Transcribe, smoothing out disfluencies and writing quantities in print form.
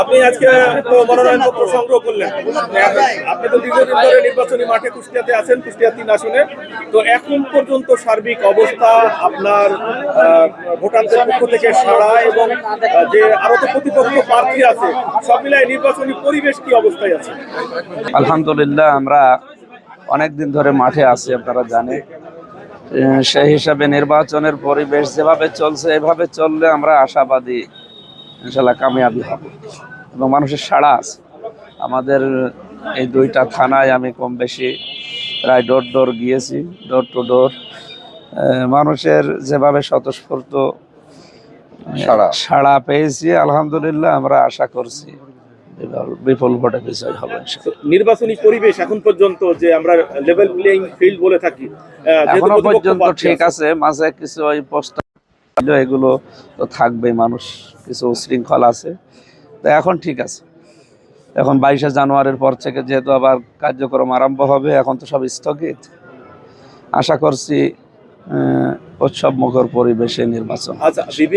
আপনি আজকে তো মনোনয়নপত্র সংগ্রহ করলেন। আপনি তো দীর্ঘদিন ধরে নির্বাচনী মাঠে কুষ্টিয়াতে আছেন, কুষ্টিয়া 3 আসনে। তো এখন পর্যন্ত সার্বিক অবস্থা আপনার ভোটারদের পক্ষ থেকে সাড়া এবং যে আরো তো প্রতিপক্ষ প্রার্থী আছে, সব মিলায় নির্বাচনী পরিবেশ কি অবস্থায় আছে? আলহামদুলিল্লাহ, আমরা অনেক দিন ধরে মাঠে আছি, আপনারা জানেন। সেই হিসাবে নির্বাচনের পরিবেশ যেভাবে চলছে, এভাবে চললে আমরা আশাবাদী ইনশাল্লাহ কামিয়াবি হব এবং মানুষের সাড়া আছে। আমাদের এই 2টা থানায় আমি কম বেশি প্রায় ডোর গিয়েছি, ডোর টু ডোর। মানুষের যেভাবে স্বতঃস্ফূর্ত সাড়া পেয়েছি, আলহামদুলিল্লাহ আমরা আশা করছি বিপুল ভোটে বিজয় হবে। নির্বাচনী পরিবেশ এখন পর্যন্ত যে আমরা লেভেল প্লেইং ফিল্ড বলে থাকি, এখনো পর্যন্ত ঠিক আছে। মাঝে কিছু ওই পোস্টার এগুলো তো থাকবেই, মানুষ কিছু শৃঙ্খল আছে, তো এখন ঠিক আছে। এখন 22শে জানুয়ারির পর থেকে যেহেতু আবার কার্যক্রম আরম্ভ হবে, এখন তো সব স্থগিত। আশা করছি উৎসব মুখর পরিবেশে নির্বাচন। আচ্ছা, বিভিন্ন